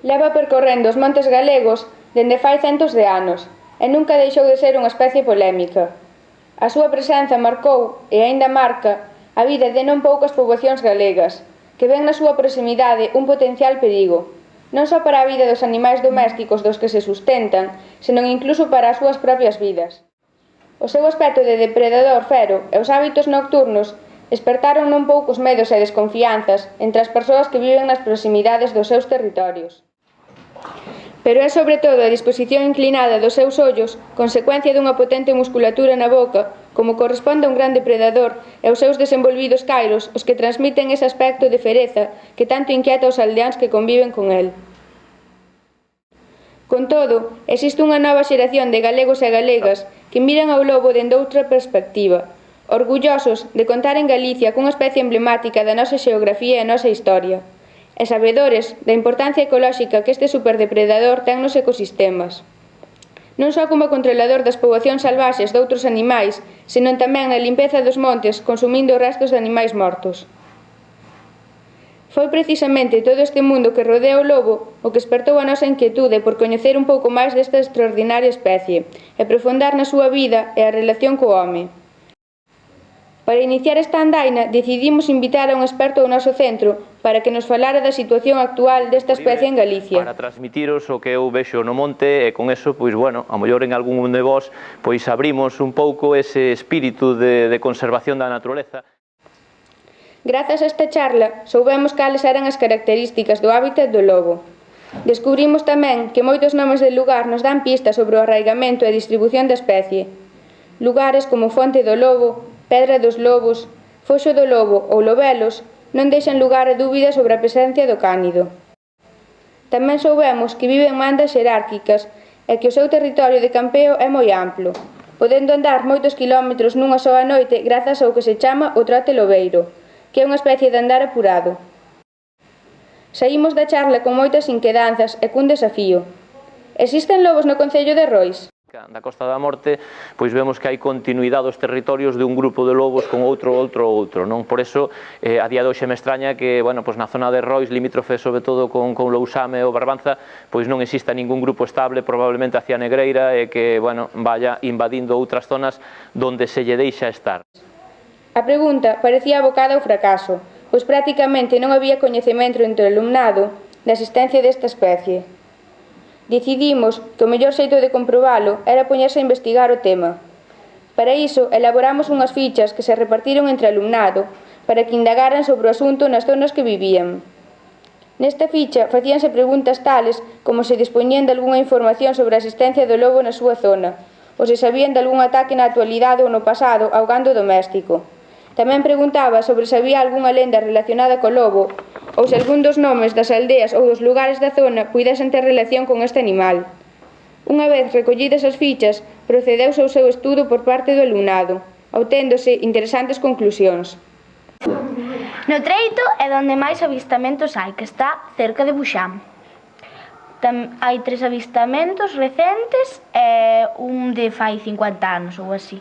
Leva percorrendo os montes galegos dende fai centos de anos e nunca deixou de ser unha especie polémica. A súa presenza marcou, e aínda marca, a vida de non poucas poboacións galegas, que ven na súa proximidade un potencial perigo, non só para a vida dos animais domésticos dos que se sustentan, senón incluso para as súas propias vidas. O seu aspecto de depredador fero e os hábitos nocturnos despertaron non poucos medos e desconfianzas entre as persoas que viven nas proximidades dos seus territorios. Pero é sobre todo a disposición inclinada dos seus ollos, consecuencia dunha potente musculatura na boca, como corresponde a un gran depredador, e os seus desenvolvidos cairos os que transmiten ese aspecto de fereza que tanto inquieta aos aldeáns que conviven con el. Con todo, existe unha nova xeración de galegos e galegas que miran ao lobo dende outra perspectiva, orgullosos de contar en Galicia cunha especie emblemática da nosa xeografía e nosa historia, e sabedores da importancia ecolóxica que este superdepredador ten nos ecosistemas. Non só como controlador das poboacións salvaxes doutros animais, senón tamén na limpeza dos montes consumindo restos de animais mortos. Foi precisamente todo este mundo que rodea o lobo o que espertou a nosa inquietude por coñecer un pouco máis desta extraordinaria especie e profundar na súa vida e a relación co home. Para iniciar esta andaina, decidimos invitar a un experto ao noso centro para que nos falara da situación actual desta especie en Galicia. Para transmitiros o que eu vexo no monte e con eso, pois bueno, a mellor en algún de vós, pois abrimos un pouco ese espírito de conservación da natureza. Grazas a esta charla, soubemos cales eran as características do hábitat do lobo. Descubrimos tamén que moitos nomes de lugar nos dan pistas sobre o arraigamento e distribución da especie. Lugares como Fonte do Lobo, Pedra dos Lobos, Foxo do Lobo ou Lobelos non deixan lugar a dúbidas sobre a presencia do cánido. Tamén soubemos que vive en mandas xerárquicas e que o seu territorio de campeo é moi amplo, podendo andar moitos quilómetros nunha soa noite grazas ao que se chama o trote lobeiro, que é unha especie de andar apurado. Saímos da charla con moitas inquedanzas e cun desafío. Existen lobos no concello de Rois? Da Costa da Morte, pois vemos que hai continuidade dos territorios de un grupo de lobos con outro, non? Por eso, a día de hoxe me extraña que, bueno, pois na zona de Rois, limítrofe sobre todo con Lousame ou Barbanza, pois non exista ningún grupo estable, probablemente hacia Negreira, e que, bueno, vaya invadindo outras zonas donde se lle deixa estar. A pregunta parecía abocada ao fracaso, pois prácticamente non había coñecemento entre o alumnado da existencia desta especie. Decidimos que o mellor xeito de comprobalo era poñerse a investigar o tema. Para iso, elaboramos unhas fichas que se repartiron entre alumnado para que indagaran sobre o asunto nas zonas que vivían. Nesta ficha facíanse preguntas tales como se dispoñían de algunha información sobre a existencia do lobo na súa zona, ou se sabían de algún ataque na actualidade ou no pasado ao gando doméstico. Tamén preguntaba sobre se había algunha lenda relacionada co lobo ou se algún dos nomes das aldeas ou dos lugares da zona puidesen ter relación con este animal. Unha vez recollidas as fichas, procedeuse ao seu estudo por parte do alumnado, obténdose interesantes conclusións. No Treito é onde máis avistamentos hai, que está cerca de Buxán. Hai 3 avistamentos recentes e un de fai 50 anos ou así.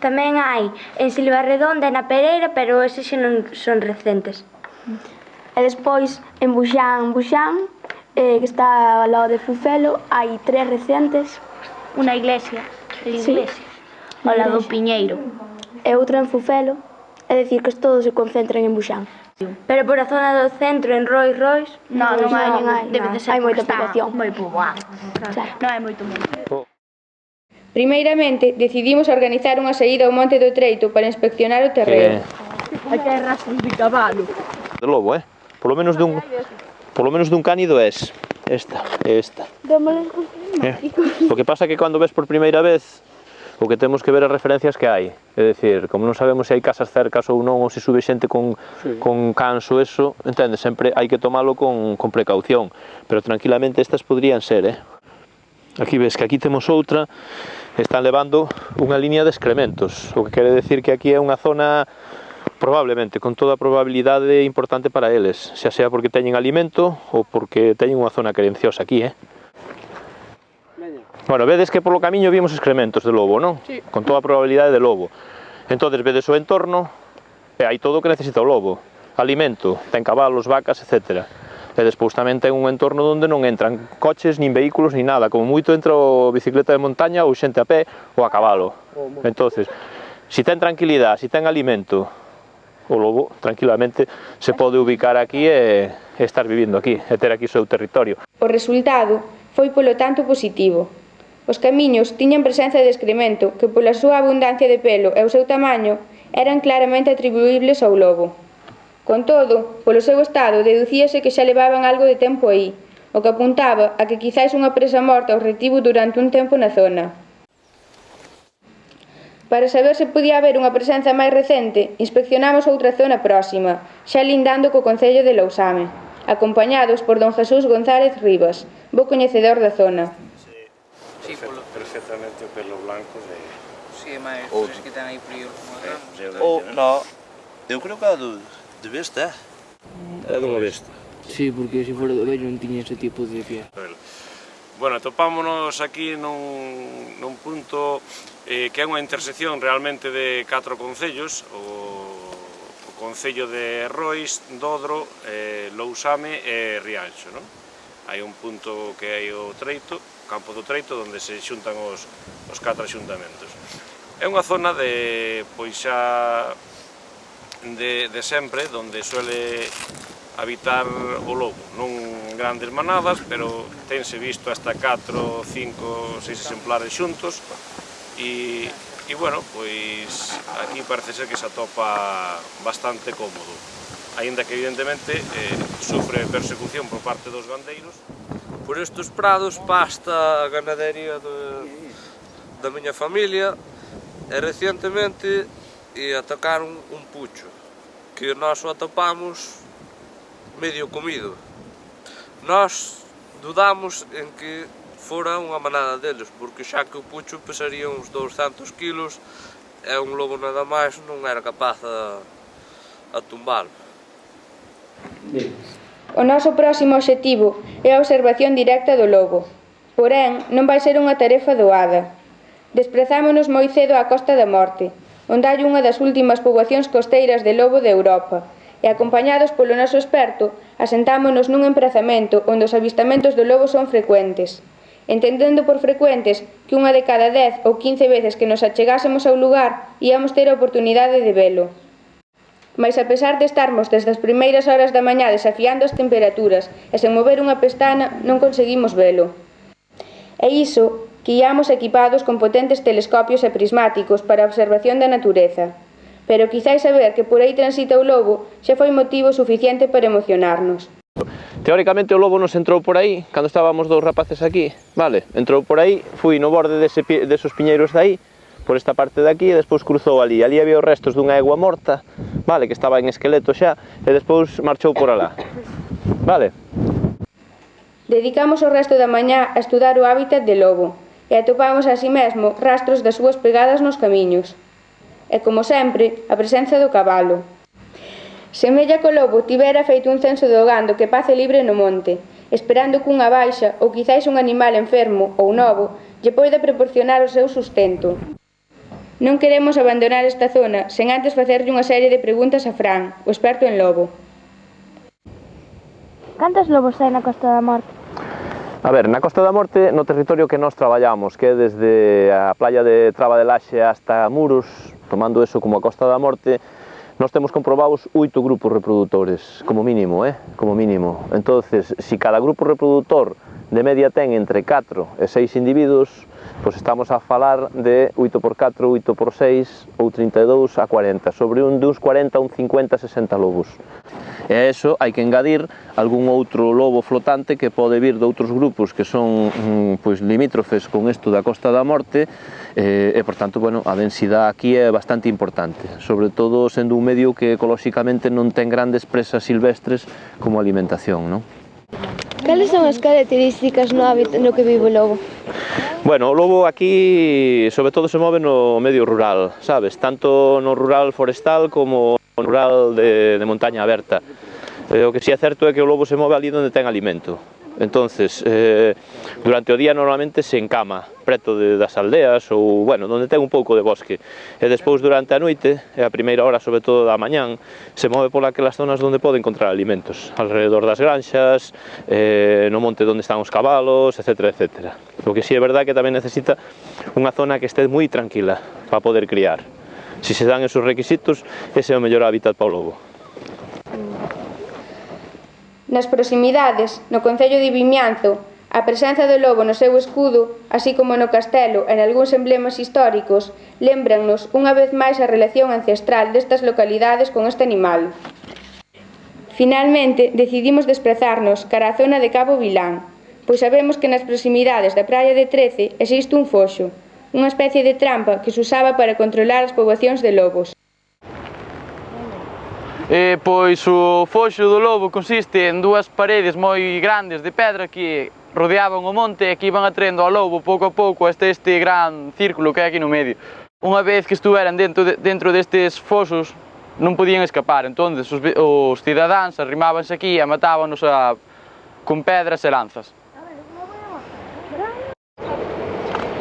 Tamén hai en Silvarredonda e na Pereira, pero eses xa non son recentes. E despois en Buxán, que está ao lado de Fufelo, hai 3 recentes. Unha iglesia, ao lado do Piñeiro. E outra en Fufelo, é dicir que todos se concentran en Buxán. Pero por a zona do centro, en Rois, non hai, debe de ser hai moita porque está población. moi poboado. Non hai moito mundo. Primeiramente, decidimos organizar unha saída ao Monte do Treito para inspeccionar o terreo. Hai que hai rastros de cabalo. De lobo, Polo menos dun cánido es esta. O que pasa que cando ves por primeira vez, o que temos que ver as referencias que hai. É dicir, como non sabemos se hai casas cercas ou non, ou se sube xente con cans ou eso, entende? Sempre hai que tomalo con precaución. Pero tranquilamente estas podrían ser, Aquí ves que aquí temos outra, están levando unha línea de excrementos, o que quere decir que aquí é unha zona probablemente, con toda a probabilidade importante para eles, xa sea porque teñen alimento ou porque teñen unha zona querenciosa aquí, Bueno, vedes que polo camiño vimos excrementos de lobo, non? Sí. Con toda a probabilidade de lobo. Entonces vedes o entorno e hai todo o que necesita o lobo. Alimento, ten cabalos, vacas, etc. E despois tamén ten un entorno onde non entran coches, nin vehículos, nin nada. Como moito entra o bicicleta de montaña ou xente a pé ou a cabalo. Entonces, se ten tranquilidade, se ten alimento, o lobo tranquilamente se pode ubicar aquí e estar vivindo aquí, e ter aquí o seu territorio. O resultado foi polo tanto positivo. Os camiños tiñan presenza de excremento que pola súa abundancia de pelo e o seu tamaño eran claramente atribuíbles ao lobo. Con todo, polo seu estado deducíase que xa levaban algo de tempo aí, o que apuntaba a que quizáis unha presa morta ou retivo durante un tempo na zona. Para saber se podía haber unha presenza máis recente, inspeccionamos outra zona próxima, xa lindando co concello de Lousame, acompañados por don Jesús González Rivas, bo coñecedor da zona. Sí, perfectamente o pelo blanco de... Sí, máis tres que ten aí frío. No, eu creo que é de besta, é dunha besta. Sí, porque se fora do vello non tiña ese tipo de piel. Bueno, topámonos aquí nun punto que é unha intersección realmente de 4 concellos, o concello de Rois, Dodro, Lousame e Rianxo, non? Hai un punto que hai o Treito, o campo do Treito, onde se xuntan os 4 axuntamentos. É unha zona de, pois xa, de sempre, onde suele habitar o lobo, non grandes manadas, pero tense visto hasta 4, 5, 6 exemplares xuntos e bueno, pois aquí parece ser que se atopa bastante cómodo, aínda que evidentemente sufre persecución por parte dos gandeiros. Por estes prados pasta a ganadería da miña familia e recientemente atacaron un pucho que nós o atopamos medio comido. Nós dudamos en que fora unha manada deles, porque xa que o pucho pesaría uns 200 kilos e un lobo nada máis non era capaz a tumbalo. O noso próximo obxectivo é a observación directa do lobo. Porén, non vai ser unha tarefa doada. Desprezámonos moi cedo á Costa da Morte, onde hai unha das últimas poboacións costeiras de lobo de Europa, e acompañados polo noso experto, asentámonos nun emprazamento onde os avistamentos do lobo son frecuentes, entendendo por frecuentes que unha de cada 10 ou 15 veces que nos achegásemos ao lugar íamos ter a oportunidade de velo. Mais a pesar de estarmos desde as primeiras horas da mañá desafiando as temperaturas e sen mover unha pestana, non conseguimos velo. E iso que íamos equipados con potentes telescopios e prismáticos para a observación da natureza. Pero quizáis saber que por aí transita o lobo xa foi motivo suficiente para emocionarnos. Teóricamente o lobo nos entrou por aí, cando estábamos dous rapaces aquí, vale? Entrou por aí, fui no borde desos piñeiros de aí, por esta parte de aquí, e despois cruzou ali. Ali había os restos dunha egua morta, vale, que estaba en esqueleto xa, e despois marchou por alá, vale? Dedicamos o resto da mañá a estudar o hábitat de lobo, e atopamos así mesmo rastros das súas pegadas nos camiños. E, como sempre, a presenza do cabalo. Semella que o lobo tivera feito un censo do gando que pace libre no monte, esperando que unha baixa ou quizáis un animal enfermo ou novo lle poida proporcionar o seu sustento. Non queremos abandonar esta zona sen antes facerlle unha serie de preguntas a Fran, o experto en lobo. Cantos lobos hai na Costa da Morte? A ver, na Costa da Morte, no territorio que nós traballamos, que é desde a playa de Traba de Laxe hasta Muros, tomando eso como a Costa da Morte, nós temos comprobados 8 grupos reprodutores, como mínimo, como mínimo. Entonces, se cada grupo reproductor de media ten entre 4 e 6 individuos, pois estamos a falar de 8x4, 8x6 ou 32 a 40, sobre duns 40 a un 50, 60 lobos. E a eso hai que engadir algún outro lobo flotante que pode vir de outros grupos que son pois limítrofes con isto da Costa da Morte e, por tanto, bueno, a densidade aquí é bastante importante, sobre todo sendo un medio que ecolóxicamente non ten grandes presas silvestres como alimentación, non? Cales son as características no hábitat no que vive o lobo? Bueno, o lobo aquí sobre todo se move no medio rural, sabes? Tanto no rural forestal como no rural de montaña aberta. O que si é certo é que o lobo se move ali onde ten alimento. Entonces, durante o día normalmente se encama preto das aldeas ou, bueno, onde ten un pouco de bosque. E despois durante a noite, e a primeira hora, sobre todo da mañán, se move por aquelas zonas onde pode encontrar alimentos, alrededor das granxas, no monte onde están os cabalos, etc, etc. O que sí é verdad que tamén necesita unha zona que este moi tranquila para poder criar. Se se dan esos requisitos, ese é o mellor hábitat para o lobo. Nas proximidades, no concello de Vimianzo, a presenza do lobo no seu escudo, así como no castelo e nalgúns emblemas históricos, lémbrannos unha vez máis a relación ancestral destas localidades con este animal. Finalmente, decidimos desprazarnos cara á zona de Cabo Vilán, pois sabemos que nas proximidades da praia de Trece existe un foxo, unha especie de trampa que se usaba para controlar as poboacións de lobos. Pois o foxo do lobo consiste en dúas paredes moi grandes de pedra que rodeaban o monte e que iban atraendo ao lobo pouco a pouco hasta este gran círculo que hai aquí no medio. Unha vez que estuveran dentro destes foxos non podían escapar, entón os cidadáns arrimábanse aquí e matábanos con pedras e lanzas.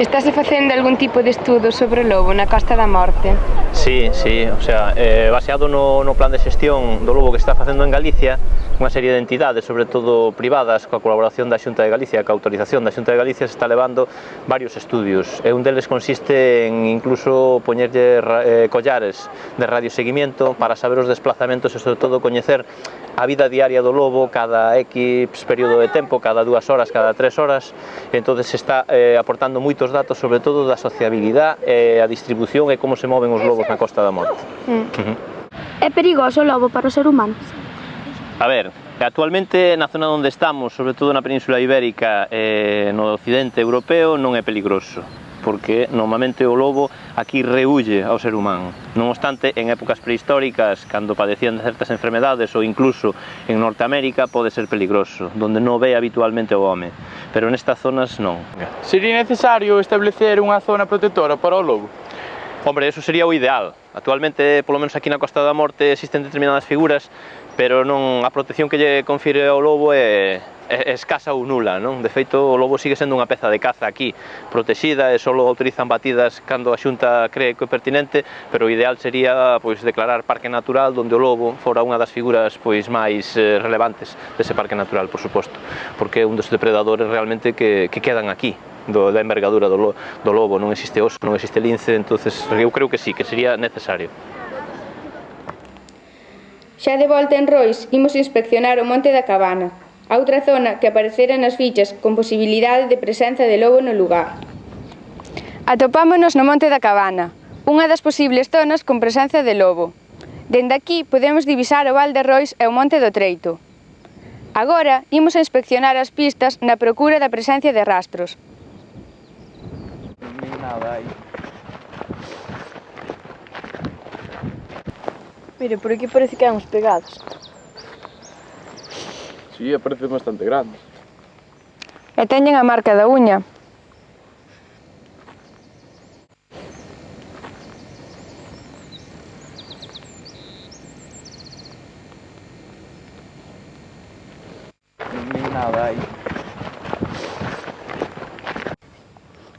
Estáse facendo algún tipo de estudo sobre o lobo na Costa da Morte? Sí, o sea, baseado no plan de xestión do lobo que está facendo en Galicia, unha serie de entidades, sobre todo privadas, coa colaboración da Xunta de Galicia, coa autorización da Xunta de Galicia, se está levando varios estudios, e un deles consiste en incluso poñerlle collares de radioseguimiento para saber os desplazamentos e sobre todo coñecer a vida diaria do lobo cada X período de tempo, cada 2 horas, cada 3 horas, entón se está aportando moitos datos, sobre todo da sociabilidade e a distribución e como se moven os lobos na Costa da Morte. É perigoso o lobo para o ser humano? A ver, actualmente na zona onde estamos, sobre todo na Península Ibérica e no occidente europeo, non é peligroso, porque normalmente o lobo aquí rehuye ao ser humano. Non obstante, en épocas prehistóricas, cando padecían de certas enfermedades ou incluso en Norteamérica, pode ser peligroso, donde non ve habitualmente o home, pero nestas zonas non. Sería necesario establecer unha zona protectora para o lobo? Hombre, eso sería o ideal. Actualmente, polo menos aquí na Costa da Morte, existen determinadas figuras, pero non, a protección que lle confire ao lobo é escasa ou nula, non? De feito, o lobo sigue sendo unha peza de caza aquí, protexida, e só autorizan batidas cando a Xunta cree que é pertinente, pero o ideal sería pois declarar parque natural onde o lobo fora unha das figuras pois máis relevantes dese parque natural, por suposto, porque é un dos depredadores realmente que quedan aquí, da envergadura do lobo, non existe oso, non existe lince, entonces eu creo que sí, que sería necesario. Xa de volta en Rois, imos inspeccionar o Monte da Cabana, a outra zona que aparecera nas fichas con posibilidade de presenza de lobo no lugar. Atopámonos no Monte da Cabana, unha das posibles zonas con presenza de lobo. Dende aquí podemos divisar o Val de Rois e o Monte do Treito. Agora, imos a inspeccionar as pistas na procura da presencia de rastros. Mire, por aquí parece que hai uns pegados. Sí, parece bastante grande. E teñen a marca da uña. Non hai nada aí.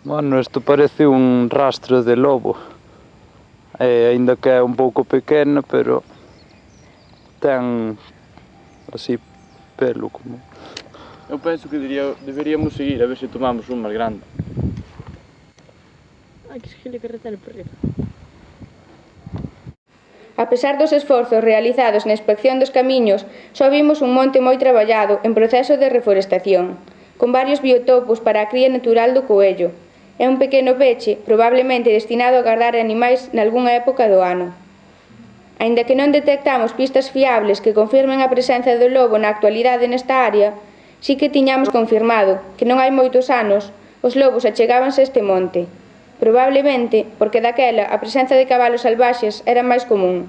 Bueno, isto parece un rastro de lobo. Aínda que é un pouco pequeno, pero ten así pelo como... Eu penso que deberíamos seguir a ver se tomamos un máis grande. Hai que seguir a carretera por riba. A pesar dos esforzos realizados na inspección dos camiños, só vimos un monte moi traballado en proceso de reforestación, con varios biotopos para a cría natural do coello, e un pequeno peche, probablemente destinado a guardar animais nalgúnha época do ano. Aínda que non detectamos pistas fiables que confirmen a presenza do lobo na actualidade nesta área, sí que tiñamos confirmado que non hai moitos anos os lobos achegábanse a este monte, probablemente porque daquela a presenza de cabalos salvaxes era máis común.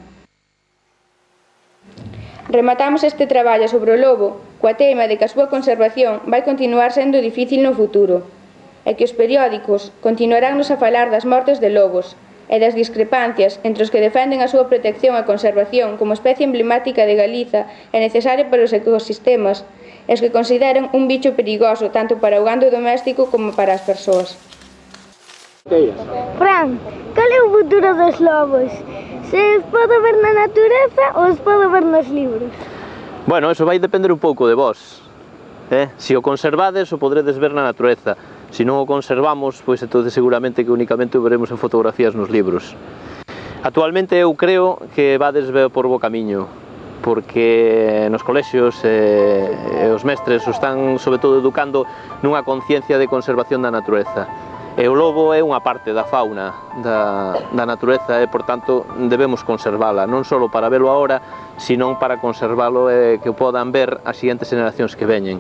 Rematamos este traballo sobre o lobo coa teima de que a súa conservación vai continuar sendo difícil no futuro, e que os periódicos continuaránnos a falar das mortes de lobos e das discrepancias entre os que defenden a súa protección e conservación como especie emblemática de Galiza e necesaria para os ecosistemas, e os que consideran un bicho perigoso tanto para o gando doméstico como para as persoas. Fran, cal é o futuro dos lobos? Se os podo ver na natureza ou os podo ver nos libros? Bueno, eso vai depender un pouco de vós. Se o conservades, o podredes ver na natureza. Se non o conservamos, pois entonces seguramente que únicamente o veremos en fotografías nos libros. Actualmente eu creo que vades por bo camiño, porque nos colexios os mestres o están sobre todo educando nunha conciencia de conservación da natureza. E o lobo é unha parte da fauna da natureza e, por tanto, debemos conservala, non só para velo agora, senón para conservalo e que o podan ver as seguintes generacións que veñen.